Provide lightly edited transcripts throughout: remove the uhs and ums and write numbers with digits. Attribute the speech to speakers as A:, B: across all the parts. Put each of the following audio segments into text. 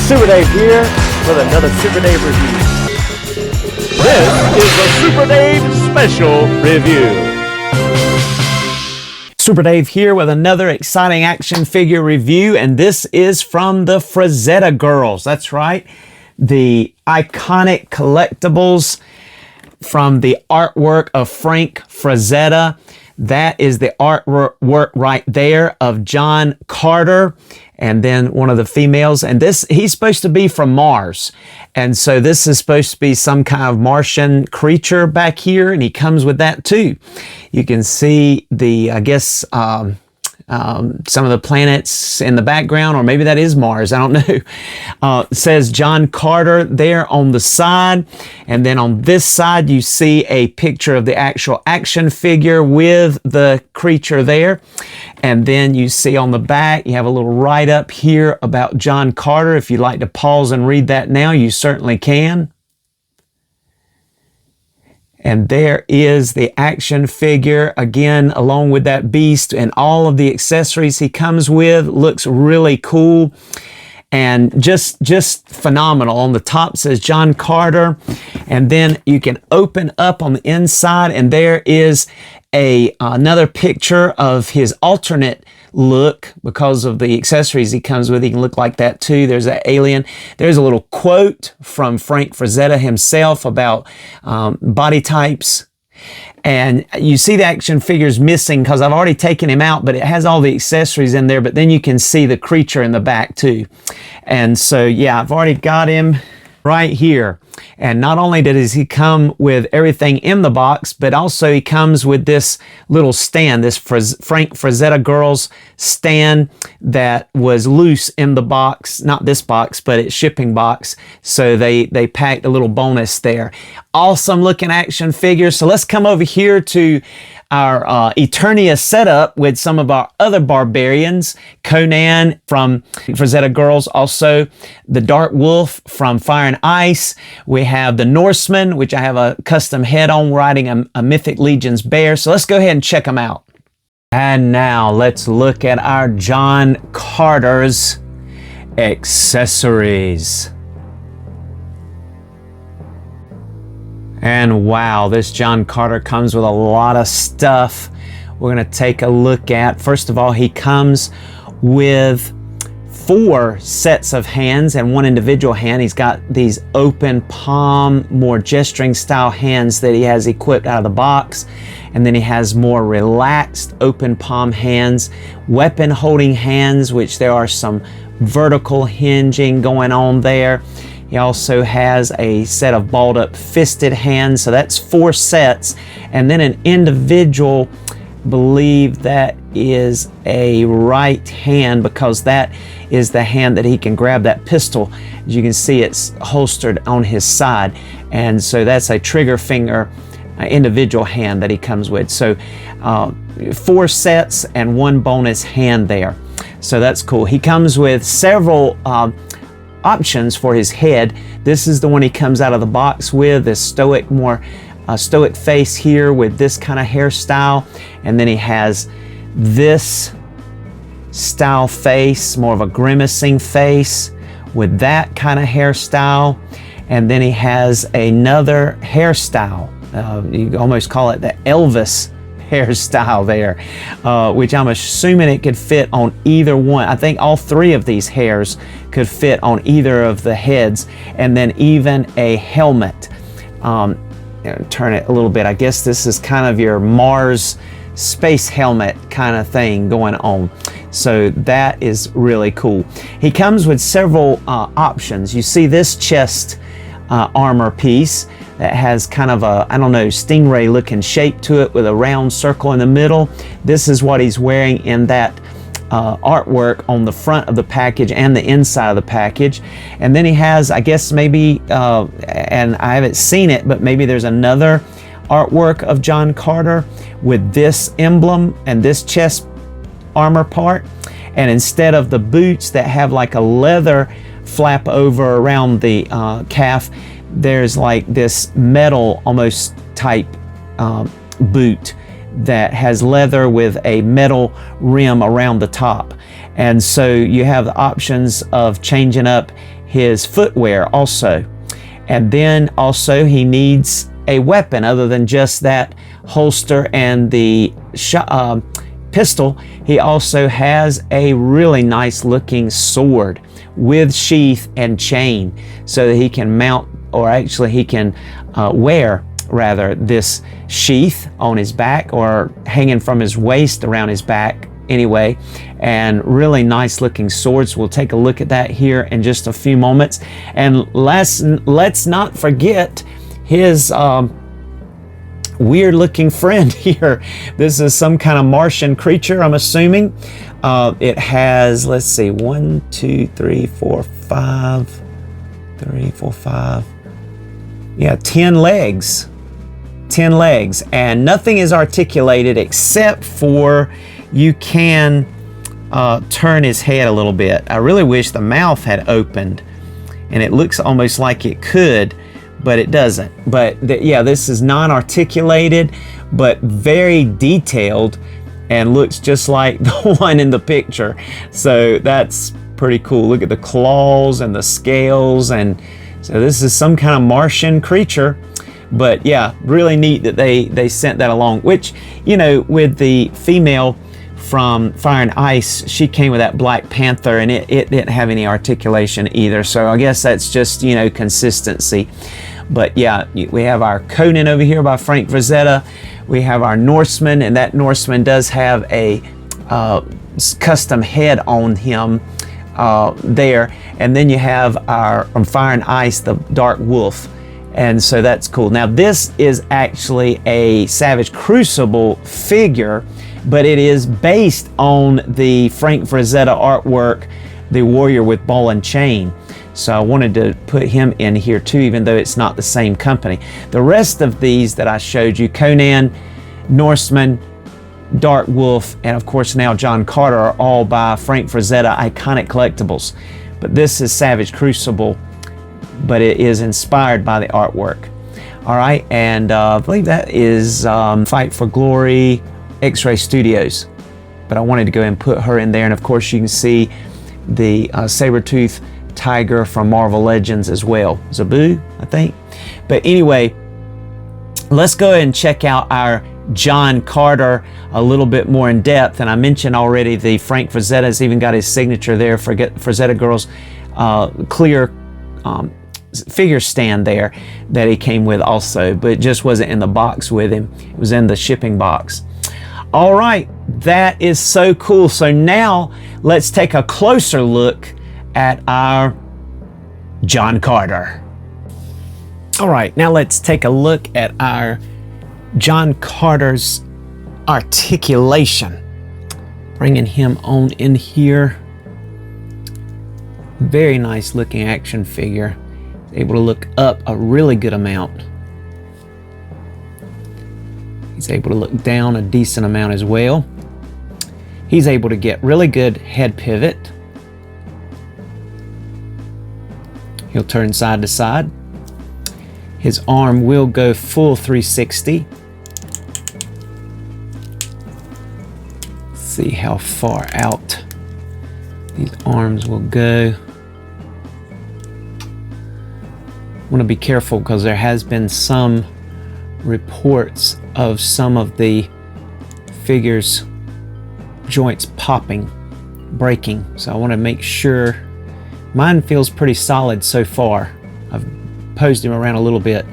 A: Super Dave here with another Super Dave review. This is a Super Dave special review. Super Dave here with another exciting action figure review, and this is from the Frazetta girls. That's right, the iconic collectibles from the artwork of Frank Frazetta. That is the artwork right there of John Carter, and then one of the females. And this, he's supposed to be from Mars. And so this is supposed to be some kind of Martian creature back here, and he comes with that too. You can see the, I guess, some of the planets in the background, or maybe that is Mars, I don't know. It says John Carter there on the side, and then on this side you see a picture of the actual action figure with the creature there. And then you see on the back, you have a little write-up here about John Carter. If you'd like to pause and read that now, you certainly can. And there is the action figure, again, along with that beast and all of the accessories he comes with. Looks really cool and just phenomenal. On the top says John Carter, and then you can open up on the inside, and there is another picture of his alternate look because of the accessories he comes with. He can look like that too. There's an alien. There's a little quote from Frank Frazetta himself about body types. And you see the action figures missing because I've already taken him out, but it has all the accessories in there. But then you can see the creature in the back too. And so, yeah, I've already got him right here. And not only does he come with everything in the box, but also he comes with this little stand, this Frank Frazetta girls stand that was loose in the box, not this box, but its shipping box. So they packed a little bonus there. Awesome looking action figures. So let's come over here to our Eternia setup with some of our other barbarians. Conan from Frazetta girls, also the Dark Wolf from Fire and Ice. We have the Norseman, which I have a custom head on riding a Mythic Legions bear. So let's go ahead and check them out. And now let's look at our John Carter's accessories. And wow, this John Carter comes with a lot of stuff we're going to take a look at. First of all, he comes with 4 sets of hands and 1 individual hand. He's got these open palm, more gesturing style hands that he has equipped out of the box. And then he has more relaxed open palm hands, weapon holding hands, which there are some vertical hinging going on there. He also has a set of balled up fisted hands, so that's 4 sets. And then an individual, believe that is a right hand, because that is the hand that he can grab that pistol. As you can see, it's holstered on his side. And so that's a trigger finger individual hand that he comes with. So 4 sets and 1 bonus hand there. So that's cool. He comes with several options for his head. This is the one he comes out of the box with, this stoic, more stoic face here with this kind of hairstyle. And then he has this style face, more of a grimacing face with that kind of hairstyle. And then he has another hairstyle. You almost call it the Elvis hairstyle there, which I'm assuming it could fit on either one. I think all 3 of these hairs could fit on either of the heads, and then even a helmet. Turn it a little bit. I guess this is kind of your Mars space helmet kind of thing going on. So that is really cool. He comes with several options. You see this chest armor piece that has kind of a, I don't know, stingray looking shape to it with a round circle in the middle. This is what he's wearing in that artwork on the front of the package and the inside of the package. And then he has, I guess maybe, and I haven't seen it, but maybe there's another artwork of John Carter with this emblem and this chest armor part. And instead of the boots that have like a leather flap over around the calf, there's like this metal almost type boot that has leather with a metal rim around the top. And so you have the options of changing up his footwear also. And then also he needs a weapon other than just that holster and the pistol. He also has a really nice looking sword with sheath and chain, so that he can mount, or actually he can wear rather, this sheath on his back, or hanging from his waist around his back anyway, and really nice looking swords. We'll take a look at that here in just a few moments. And let's not forget his weird looking friend here. This is some kind of Martian creature, I'm assuming. It has, let's see, 1, 2, 3, 4, 5, 3, 4, 5. Yeah, 10 legs. 10 legs, and nothing is articulated except for you can turn his head a little bit. I really wish the mouth had opened, and it looks almost like it could, but it doesn't. But yeah, this is non-articulated, but very detailed, and looks just like the one in the picture. So that's pretty cool. Look at the claws and the scales, and so this is some kind of Martian creature. But yeah, really neat that they sent that along, which, you know, with the female from Fire and Ice, she came with that Black Panther, and it didn't have any articulation either. So I guess that's just, you know, consistency. But yeah, we have our Conan over here by Frank Frazetta. We have our Norseman, and that Norseman does have a custom head on him there. And then you have our, from Fire and Ice, the Dark Wolf. And so that's cool. Now this is actually a Savage Crucible figure, but it is based on the Frank Frazetta artwork, the Warrior with Ball and Chain. So I wanted to put him in here too, even though it's not the same company. The rest of these that I showed you, Conan, Norseman, Dark Wolf, and of course now John Carter, are all by Frank Frazetta Iconic Collectibles. But this is Savage Crucible, but it is inspired by the artwork. All right, and I believe that is Fight for Glory, X-Ray Studios. But I wanted to go and put her in there, and of course you can see the saber-tooth tiger from Marvel Legends as well. Zabu, I think. But anyway, let's go ahead and check out our John Carter a little bit more in depth. And I mentioned already the Frank Frazetta's even got his signature there. Frazetta Girls clear figure stand there that he came with also, but it just wasn't in the box with him. It was in the shipping box. All right, that is so cool. So now let's take a closer look at our John Carter. All right, now let's take a look at our John Carter's articulation. Bringing him on in here. Very nice looking action figure. Able to look up a really good amount. He's able to look down a decent amount as well. He's able to get really good head pivot. He'll turn side to side. His arm will go full 360. See how far out these arms will go. I want to be careful because there has been some reports of some of the figures' joints popping, breaking. So I want to make sure. Mine feels pretty solid so far. I've posed him around a little bit,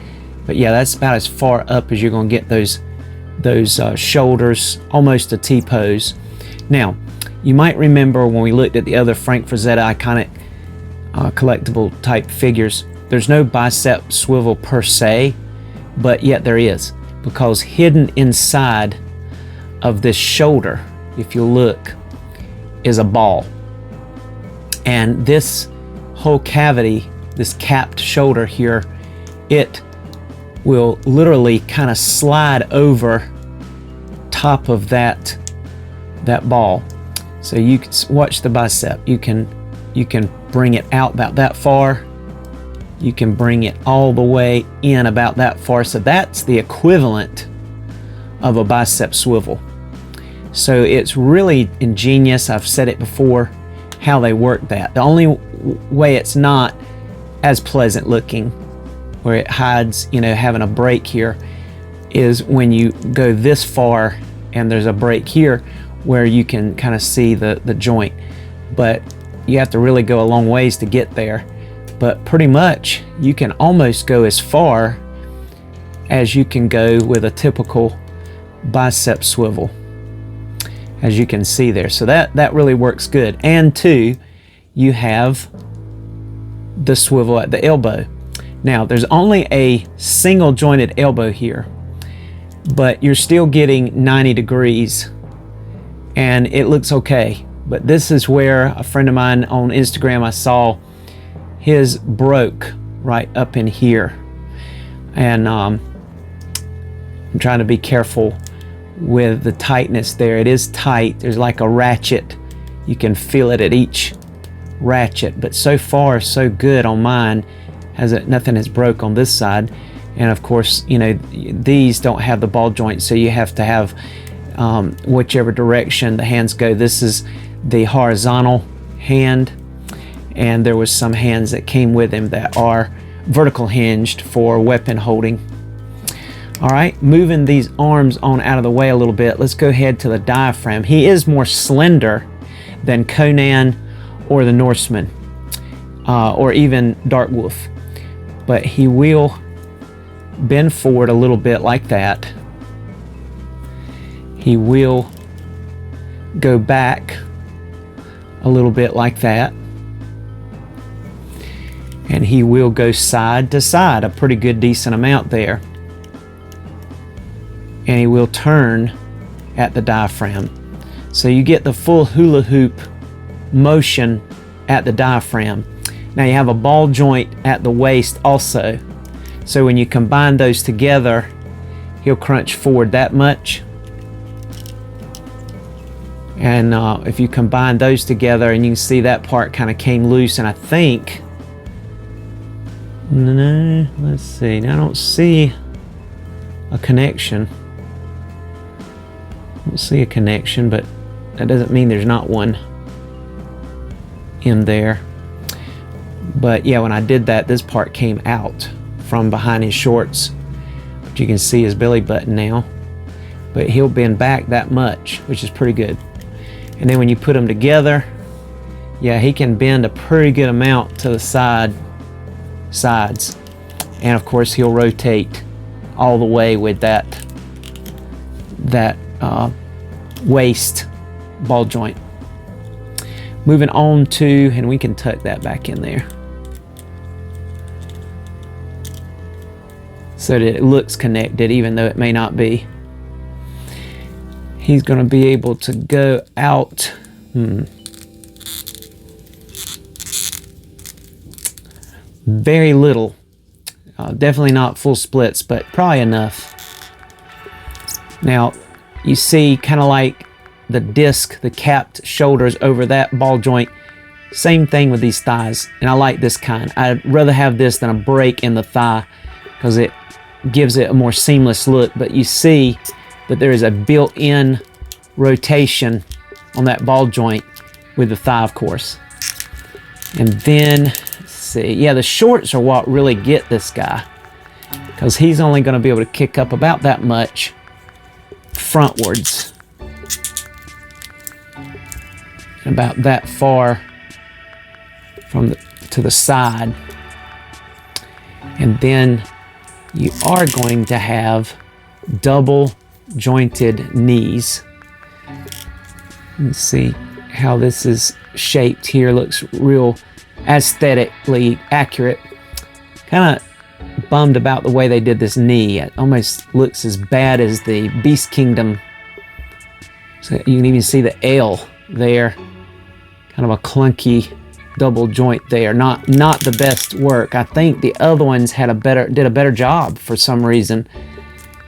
A: but yeah, that's about as far up as you're going to get those shoulders, almost a T-pose. Now, you might remember when we looked at the other Frank Frazetta Iconic collectible type figures, there's no bicep swivel per se, but yet there is, because hidden inside of this shoulder, if you look, is a ball. And this whole cavity, this capped shoulder here, it will literally kind of slide over top of that ball. So you can watch the bicep. You can bring it out about that far. You can bring it all the way in about that far. So that's the equivalent of a bicep swivel. So it's really ingenious. I've said it before, how they work that. The only way it's not as pleasant looking, where it hides, you know, having a break here, is when you go this far and there's a break here where you can kind of see the joint. But you have to really go a long ways to get there. But pretty much you can almost go as far as you can go with a typical bicep swivel, as you can see there. So that really works good. And two, you have the swivel at the elbow. Now there's only a single jointed elbow here, but you're still getting 90 degrees and it looks okay. But this is where a friend of mine on Instagram, I saw his broke right up in here. And I'm trying to be careful with the tightness there. It is tight. There's like a ratchet. You can feel it at each ratchet, but so far so good on mine. Nothing has broke on this side. And of course, you know, these don't have the ball joint, so you have to have whichever direction the hands go. This is the horizontal hand, and there was some hands that came with him that are vertical hinged for weapon holding. All right, moving these arms on out of the way a little bit, let's go ahead to the diaphragm. He is more slender than Conan or the Norseman, or even Dark Wolf, but he will bend forward a little bit like that. He will go back a little bit like that, and he will go side to side a pretty good decent amount there, and he will turn at the diaphragm. So you get the full hula hoop motion at the diaphragm. Now you have a ball joint at the waist also, so when you combine those together, he'll crunch forward that much. And if you combine those together, and you can see that part kind of came loose, and I think, no, let's see, now I don't see a connection. I don't see a connection, but that doesn't mean there's not one in there. But yeah, when I did that, this part came out from behind his shorts, but you can see his belly button now. But he'll bend back that much, which is pretty good. And then when you put them together, yeah, he can bend a pretty good amount to the sides. And of course, he'll rotate all the way with that waist ball joint. Moving on to, and we can tuck that back in there so that it looks connected, even though it may not be. He's going to be able to go out. Very little. Definitely not full splits, but probably enough. Now, you see kind of like the disc, the capped shoulders over that ball joint. Same thing with these thighs, and I like this kind. I'd rather have this than a break in the thigh because it gives it a more seamless look. But you see that there is a built-in rotation on that ball joint with the thigh, of course. And then, let's see, yeah, the shorts are what really get this guy, because he's only going to be able to kick up about that much frontwards, and about that far to the side. And then you are going to have double jointed knees. Let's see how this is shaped here. Looks real aesthetically accurate. Kind of bummed about the way they did this knee. It almost looks as bad as the Beast Kingdom. So you can even see the L there. Kind of a clunky double joint there. Not the best work. I think the other ones did a better job for some reason.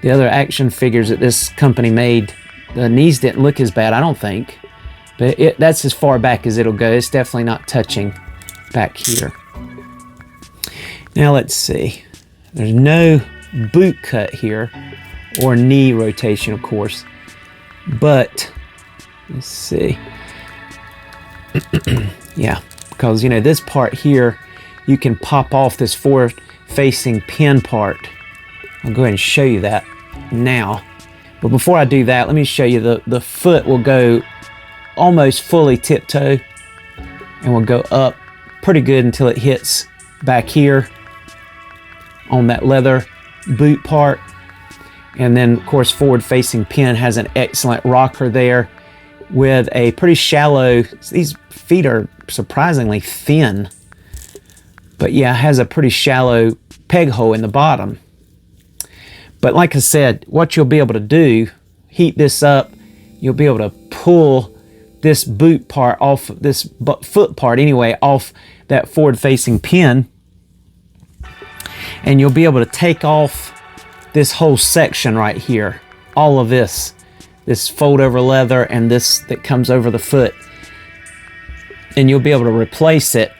A: The other action figures that this company made, the knees didn't look as bad, I don't think. But that's as far back as it'll go. It's definitely not touching back here. Now let's see. There's no boot cut here, or knee rotation, of course. But let's see. Yeah, because you know this part here, you can pop off this forward facing pin part. I'll go ahead and show you that now. But before I do that, let me show you the foot will go almost fully tiptoe and will go up pretty good until it hits back here on that leather boot part. And then of course forward facing pin has an excellent rocker there with a pretty shallow, these feet are surprisingly thin, but yeah, it has a pretty shallow peg hole in the bottom. But like I said, what you'll be able to do, heat this up, you'll be able to pull this boot part off, this foot part anyway, off that forward facing pin, and you'll be able to take off this whole section right here, all of this fold over leather and this that comes over the foot, and you'll be able to replace it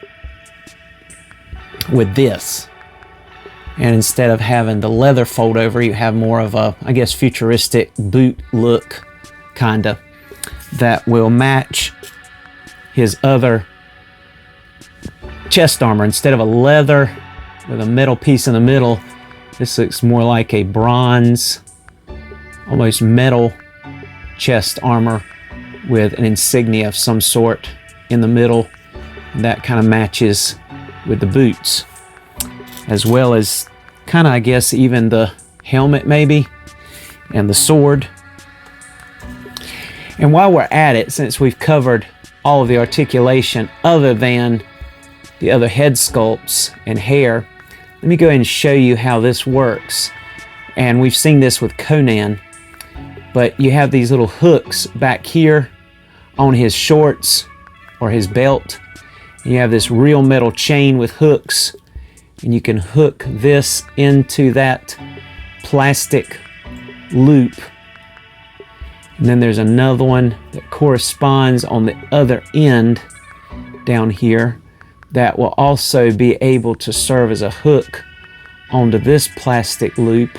A: with this. And instead of having the leather fold over, you have more of a, I guess, futuristic boot look, kinda, that will match his other chest armor. Instead of a leather with a metal piece in the middle, this looks more like a bronze, almost metal chest armor with an insignia of some sort in the middle. That kind of matches with the boots, as well as kind of, I guess, even the helmet maybe, and the sword. And while we're at it, since we've covered all of the articulation other than the other head sculpts and hair, let me go ahead and show you how this works. And we've seen this with Conan, but you have these little hooks back here on his shorts or his belt. And you have this real metal chain with hooks, and you can hook this into that plastic loop. And then there's another one that corresponds on the other end down here that will also be able to serve as a hook onto this plastic loop.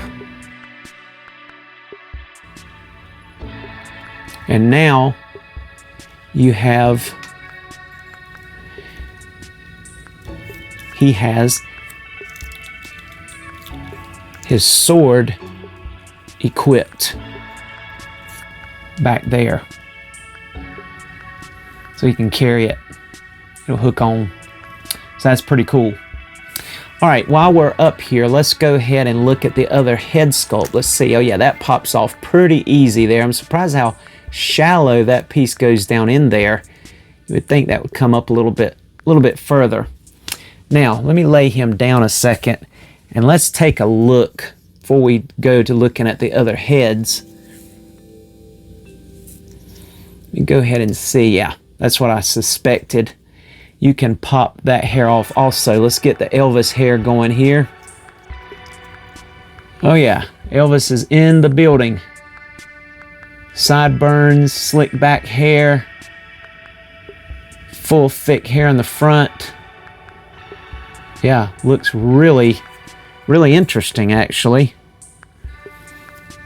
A: And now you have, he has his sword equipped back there, so he can carry it. It'll hook on. So that's pretty cool. All right, while we're up here, let's go ahead and look at the other head sculpt. Let's see. Oh yeah, that pops off pretty easy there. I'm surprised how shallow that piece goes down in there. You would think that would come up a little bit further. Now, let me lay him down a second, and let's take a look before we go to looking at the other heads. Let me go ahead and see. Yeah, that's what I suspected. You can pop that hair off also. Let's get the Elvis hair going here. Oh yeah, Elvis is in the building. Sideburns, slick back hair, full thick hair in the front. Yeah, looks really interesting actually.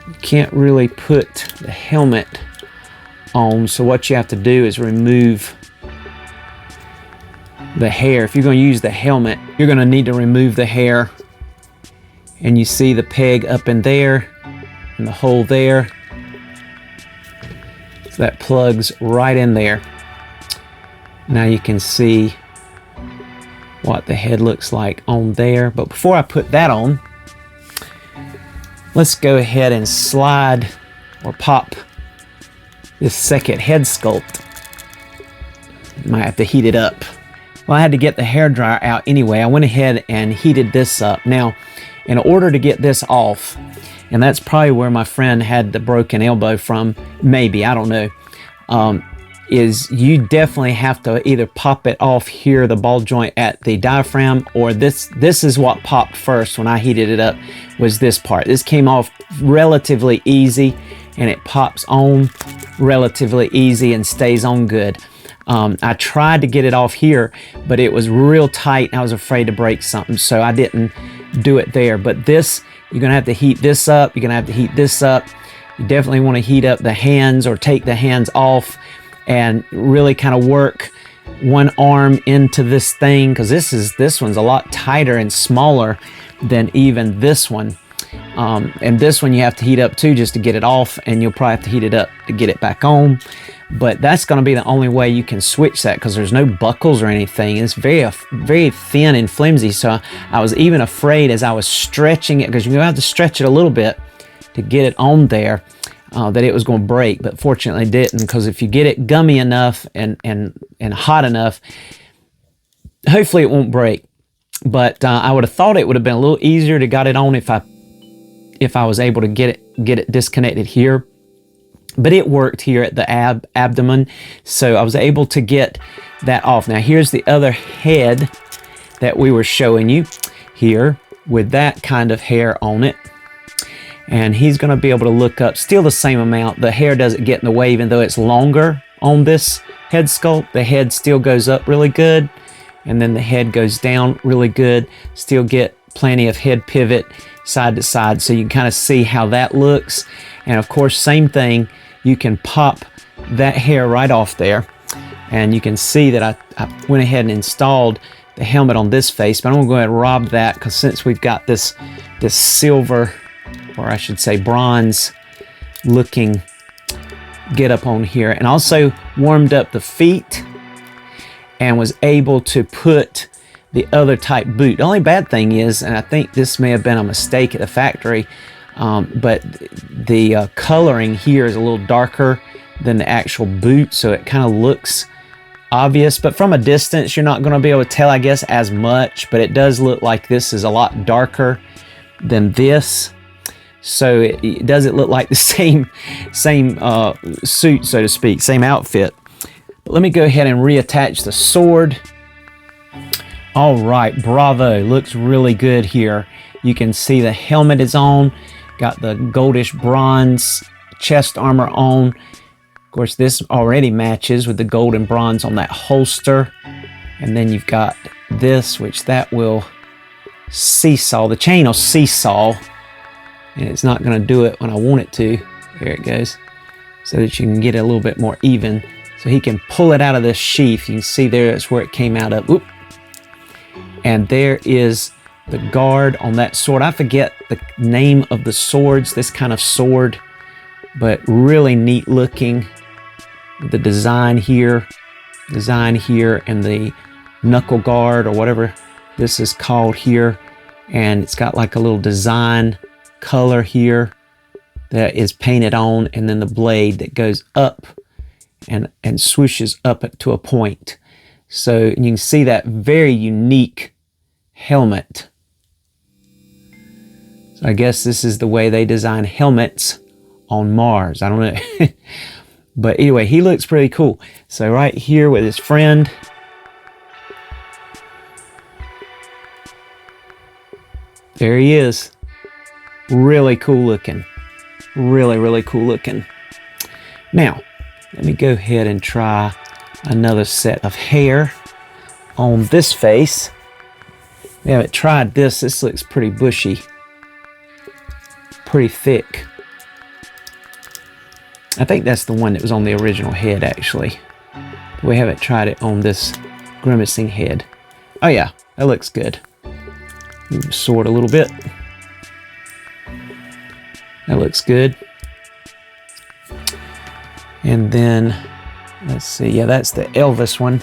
A: You can't really put the helmet on, so what you have to do is remove the hair. If you're going to use the helmet, you're going to need to remove the hair. And you see the peg up in there and the hole there. So that plugs right in there. Now you can see what the head looks like on there. But before I put that on, let's go ahead and slide or pop this second head sculpt. Might have to heat it up. Well, I had to get the hairdryer out anyway. I went ahead and heated this up. Now, in order to get this off, and that's probably where my friend had the broken elbow from, maybe, I don't know, is you definitely have to either pop it off here, the ball joint at the diaphragm, or this is what popped first when I heated it up, was this part. This came off relatively easy, and it pops on relatively easy and stays on good. I tried to get it off here, but it was real tight and I was afraid to break something, so I didn't do it there. But this, you're gonna have to heat this up, you're gonna have to heat this up. You definitely want to heat up the hands or take the hands off and really kind of work one arm into this thing, because this one's a lot tighter and smaller than even this one. And this one you have to heat up too just to get it off, and you'll probably have to heat it up to get it back on. But that's going to be the only way you can switch that, because there's no buckles or anything. It's very thin and flimsy. So I was even afraid as I was stretching it, because you're going to have to stretch it a little bit to get it on there, that it was going to break. But fortunately it didn't, because if you get it gummy enough and hot enough, hopefully it won't break. But I would have thought it would have been a little easier to got it on if I was able to get it disconnected here. But it worked here at the abdomen, so I was able to get that off. Now here's the other head that we were showing you here with that kind of hair on it. And he's going to be able to look up, still the same amount. The hair doesn't get in the way, even though it's longer on this head sculpt. The head still goes up really good, and then the head goes down really good. Still get plenty of head pivot side to side, so you can kind of see how that looks. And of course, same thing, you can pop that hair right off there, and you can see that I went ahead and installed the helmet on this face. But I'm gonna go ahead and rob that, because since we've got this silver, or I should say bronze looking get up on here, and also warmed up the feet and was able to put the other type boot. The only bad thing is, and I think this may have been a mistake at the factory, but the coloring here is a little darker than the actual boot, so it kind of looks obvious. But from a distance, you're not going to be able to tell, I guess, as much, but it does look like this is a lot darker than this. So it doesn't look like the same suit, so to speak, same outfit. But let me go ahead and reattach the sword. All right, bravo, looks really good here. You can see the helmet is on, got the goldish bronze chest armor on. Of course, this already matches with the gold and bronze on that holster. And then you've got this, which that will seesaw, the chain will seesaw, and it's not gonna do it when I want it to. There it goes, so that you can get it a little bit more even. So he can pull it out of this sheath. You can see there, that's where it came out of. Oop. And there is the guard on that sword. I forget the name of the swords, this kind of sword, but really neat looking. The design here, and the knuckle guard, or whatever this is called here. And it's got like a little design color here that is painted on, and then the blade that goes up and swooshes up to a point. So you can see that very unique helmet. So I guess this is the way they design helmets on Mars. I don't know. But anyway, he looks pretty cool. So right here with his friend. There he is. Really cool looking. Really, really cool looking. Now, let me go ahead and try another set of hair on this face. We haven't tried this. This looks pretty bushy, pretty thick. I think that's the one that was on the original head, actually. We haven't tried it on this grimacing head. Oh yeah, that looks good. Move the sword a little bit. That looks good. And then, let's see, yeah, that's the Elvis one.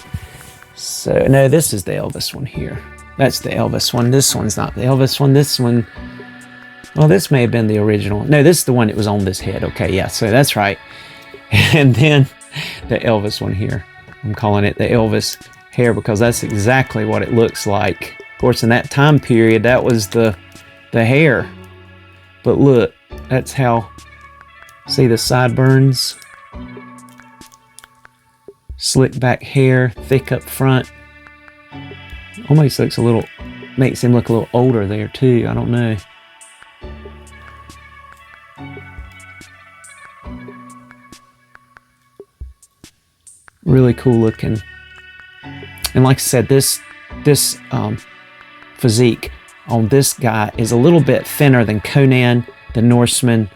A: So, no, this is the Elvis one here. That's the Elvis one. This one's not the Elvis one. This one, well, this may have been the original. No, this is the one that was on this head. Okay, yeah, so that's right. And then the Elvis one here. I'm calling it the Elvis hair because that's exactly what it looks like. Of course, in that time period, that was the hair. But look, that's how, see the sideburns? Slick back hair, thick up front. Almost looks a little, makes him look a little older there too. I don't know. Really cool looking. And like I said, this physique on this guy is a little bit thinner than Conan, the Norseman,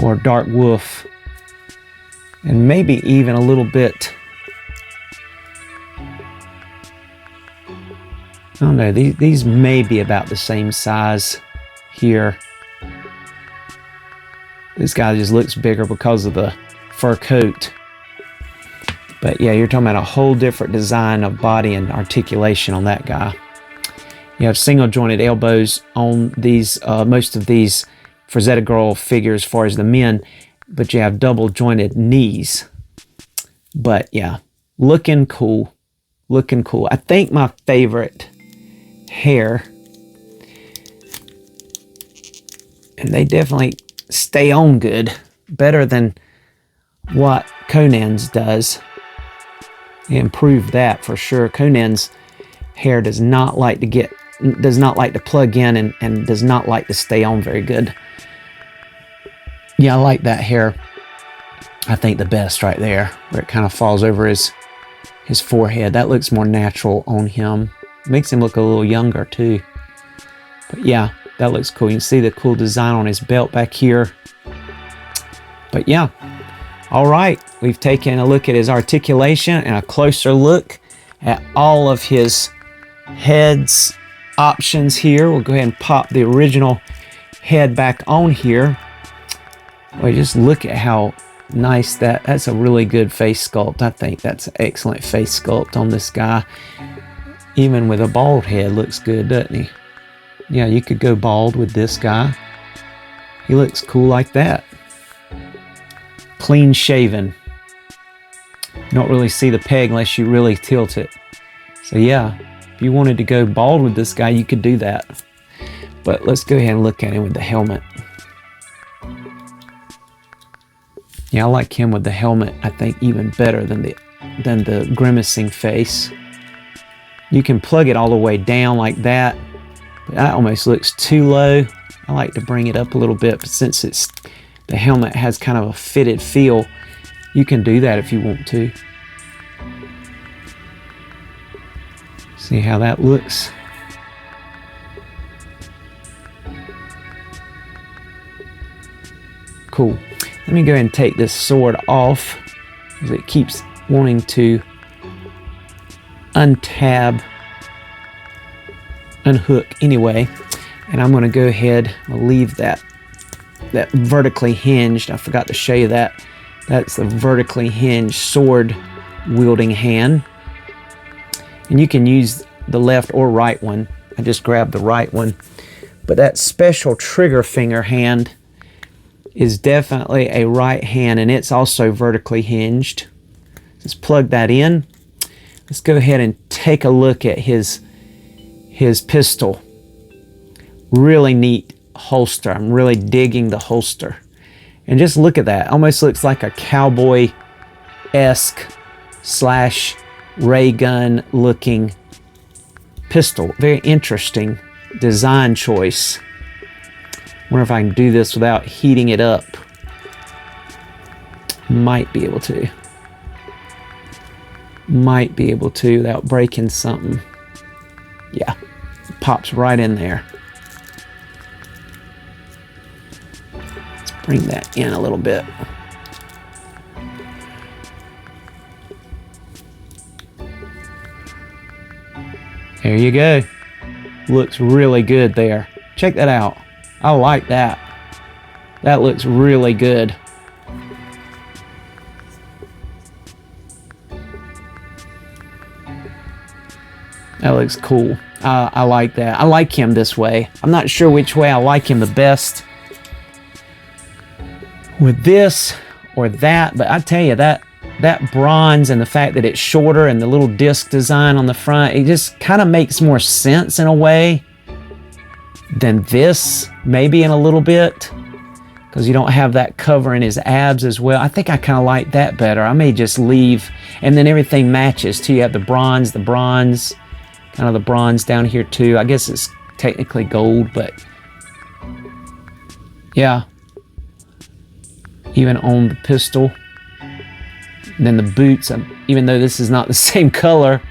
A: or Dark Wolf, and maybe even a little bit I don't know, these may be about the same size here. This guy just looks bigger because of the fur coat. But yeah, you're talking about a whole different design of body and articulation on that guy. You have single jointed elbows on these, most of these Frazetta girl figures as far as the men, but you have double jointed knees. But yeah, looking cool, looking cool. I think my favorite hair, and they definitely stay on good, better than what Conan's does. They improved that for sure. Conan's hair does not like to plug in and does not like to stay on very good. Yeah, I like that hair. I think the best right there, where it kind of falls over his forehead. That looks more natural on him. Makes him look a little younger too. But yeah, that looks cool. You can see the cool design on his belt back here. But yeah, all right. We've taken a look at his articulation and a closer look at all of his heads options here. We'll go ahead and pop the original head back on here. Well, just look at how nice that's a really good face sculpt. I think that's an excellent face sculpt on this guy. Even with a bald head, looks good, doesn't he? Yeah, you could go bald with this guy. He looks cool like that. Clean shaven. You don't really see the peg unless you really tilt it. So yeah, if you wanted to go bald with this guy, you could do that. But let's go ahead and look at him with the helmet. Yeah, I like him with the helmet, I think, even better than the grimacing face. You can plug it all the way down like that, but that almost looks too low. I like to bring it up a little bit, but since the helmet has kind of a fitted feel, you can do that if you want to. See how that looks? Cool. Let me go ahead and take this sword off, because it keeps wanting to unhook anyway. And I'm going to go ahead and leave that vertically hinged. I forgot to show you that. That's the vertically hinged sword wielding hand. And you can use the left or right one. I just grabbed the right one. But that special trigger finger hand is definitely a right hand, and it's also vertically hinged. Let's plug that in. Let's go ahead and take a look at his pistol. Really neat holster. I'm really digging the holster. And just look at that. Almost looks like a cowboy-esque slash ray gun looking pistol. Very interesting design choice. Wonder if I can do this without heating it up. Might be able to. Might be able to without breaking something. Yeah, it pops right in there. Let's bring that in a little bit. There you go. Looks really good there. Check that out. I like that. That looks really good. That looks cool. I like that. I like him this way. I'm not sure which way I like him the best, with this or that, but I tell you, that bronze and the fact that it's shorter and the little disc design on the front, it just kind of makes more sense in a way than this, maybe in a little bit, because you don't have that covering his abs as well. I think I kind of like that better. I may just leave, and then everything matches too. You have the bronze, kind of the bronze down here too. I guess it's technically gold, but yeah. Even on the pistol. And then the boots, even though this is not the same color,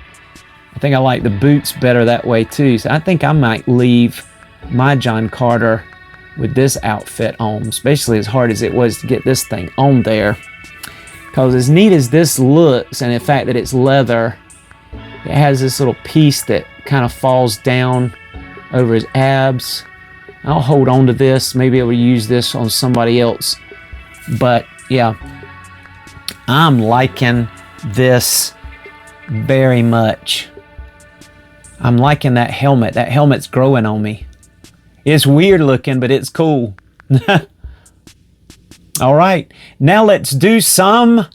A: I think I like the boots better that way too. So I think I might leave my John Carter with this outfit on, especially as hard as it was to get this thing on there. Because as neat as this looks, and the fact that it's leather, It has this little piece that kind of falls down over his abs. I'll hold on to this, maybe I will use this on somebody else. But yeah, I'm liking this very much. I'm liking that helmet. That helmet's growing on me. It's weird looking, but it's cool. All right, now let's do some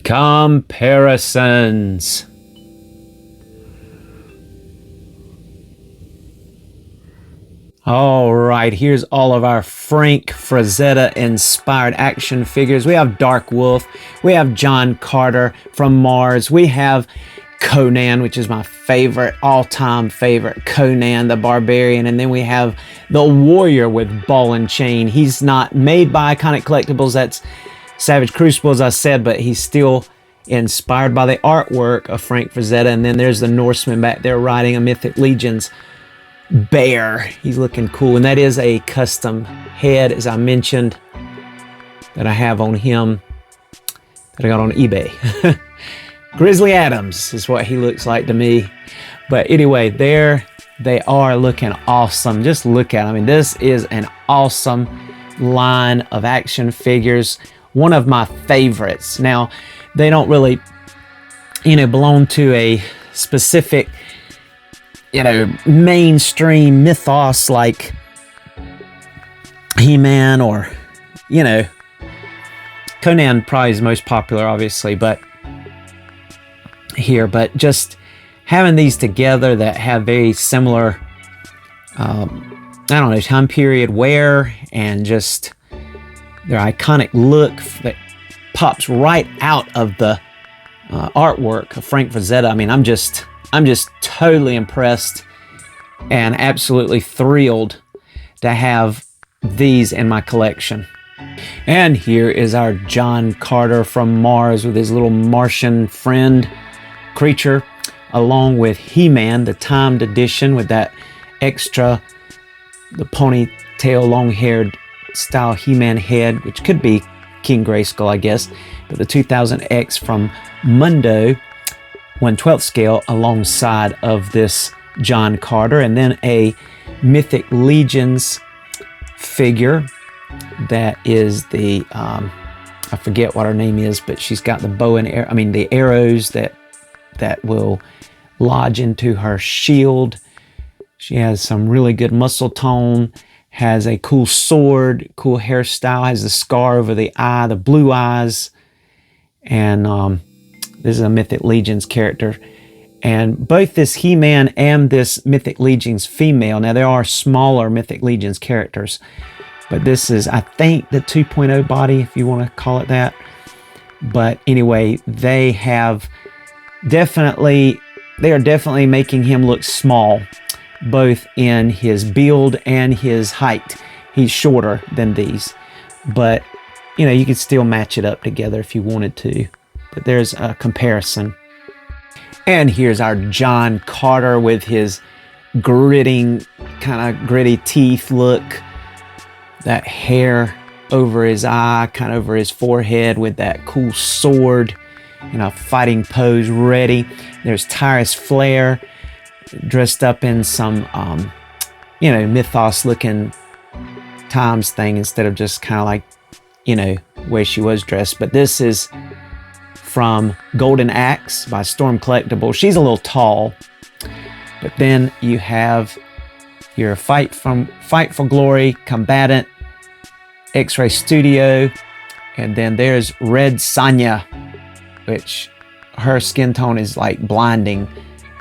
A: comparisons. All right, here's all of our Frank Frazetta inspired action figures. We have Dark Wolf, we have John Carter from Mars, we have Conan, which is my favorite, all-time favorite, Conan the Barbarian, and then we have the Warrior with ball and chain. He's not made by Iconic Collectibles, that's Savage Crucible, as I said, but he's still inspired by the artwork of Frank Frazetta. And then there's the Norseman back there riding a Mythic Legions bear. He's looking cool, and that is a custom head, as I mentioned, that I have on him that I got on eBay. Grizzly Adams is what he looks like to me. But anyway, there they are, looking awesome. Just look at them. I mean, this is an awesome line of action figures, one of my favorites. Now, they don't really, belong to a specific, mainstream mythos like He-Man or, Conan probably is most popular, obviously, but just having these together that have very similar, time period wear and just their iconic look that pops right out of the artwork of Frank Frazetta. I mean, I'm just totally impressed and absolutely thrilled to have these in my collection. And here is our John Carter from Mars with his little Martian friend creature, along with He-Man, the timed edition with that extra, the ponytail, long-haired style He-Man head, which could be King Grayskull, I guess, but the 2000X from Mundo, 1/12 scale, alongside of this John Carter, and then a Mythic Legions figure that is the, I forget what her name is, but she's got the bow and arrow, the arrows that will lodge into her shield. She has some really good muscle tone, has a cool sword, cool hairstyle, has the scar over the eye, the blue eyes, and this is a Mythic Legions character. And both this He-Man and this Mythic Legions female, now there are smaller Mythic Legions characters, but this is, I think, the 2.0 body, if you want to call it that. But anyway, they are definitely making him look small, both in his build and his height. He's shorter than these, but you could still match it up together if you wanted to. But there's a comparison. And here's our John Carter with his gritty teeth look, that hair over his eye, kind of over his forehead, with that cool sword in a fighting pose, ready. There's Tyrus Flair, dressed up in some, mythos looking times thing, instead of just kind of like, where she was dressed. But this is from Golden Axe by Storm Collectibles. She's a little tall, but then you have your Fight for Glory combatant, X-Ray Studio, and then there's Red Sonja, which her skin tone is like blinding,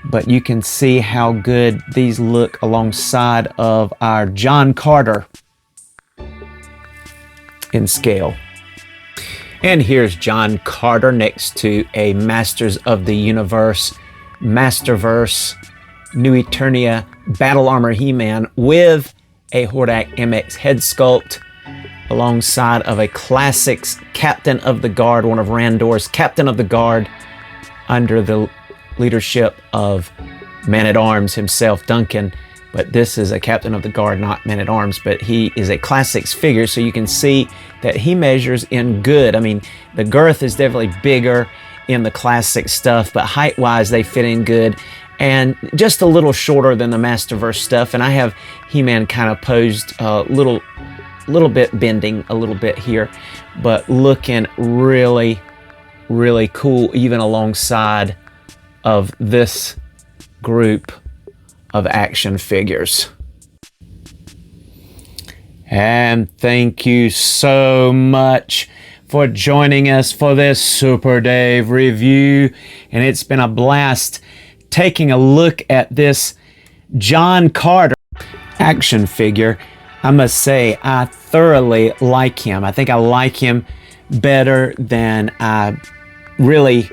A: but you can see how good these look alongside of our John Carter in scale. And here's John Carter next to a Masters of the Universe, Masterverse, New Eternia Battle Armor He-Man with a Hordak MX head sculpt, alongside of a Classics Captain of the Guard, one of Randor's Captain of the Guard, under the leadership of Man-at-Arms himself, Duncan. But this is a Captain of the Guard, not Man-at-Arms, but he is a Classics figure, so you can see that he measures in good. The girth is definitely bigger in the classic stuff, but height-wise, they fit in good. And just a little shorter than the Masterverse stuff. And I have He-Man kind of posed a little bit bending a little bit here, but looking really, really cool, even alongside of this group of action figures. And thank you so much for joining us for this Super Dave review. And it's been a blast taking a look at this John Carter action figure. I must say, I thoroughly like him. I think I like him better than I really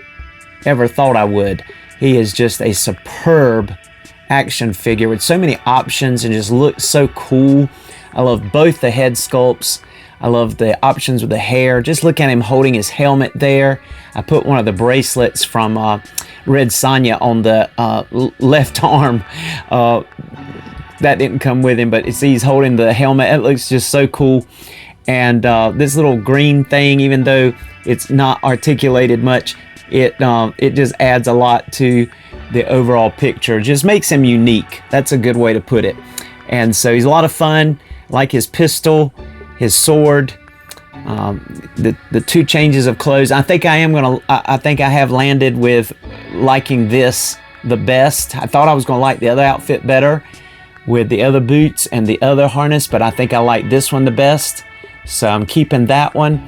A: ever thought I would. He is just a superb action figure with so many options and just looks so cool. I love both the head sculpts. I love the options with the hair. Just look at him holding his helmet there. I put one of the bracelets from Red Sonja on the left arm. That didn't come with him, but he's holding the helmet. It looks just so cool. And this little green thing, even though it's not articulated much, it just adds a lot to the overall picture. Just makes him unique. That's a good way to put it. And so he's a lot of fun. Like his pistol, his sword, the two changes of clothes. I think I have landed with liking this the best. I thought I was gonna like the other outfit better with the other boots and the other harness, but I think I like this one the best. So I'm keeping that one.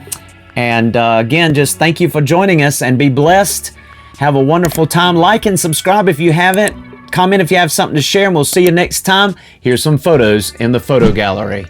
A: And again, just thank you for joining us and be blessed. Have a wonderful time. Like and subscribe if you haven't. Comment if you have something to share, and we'll see you next time. Here's some photos in the photo gallery.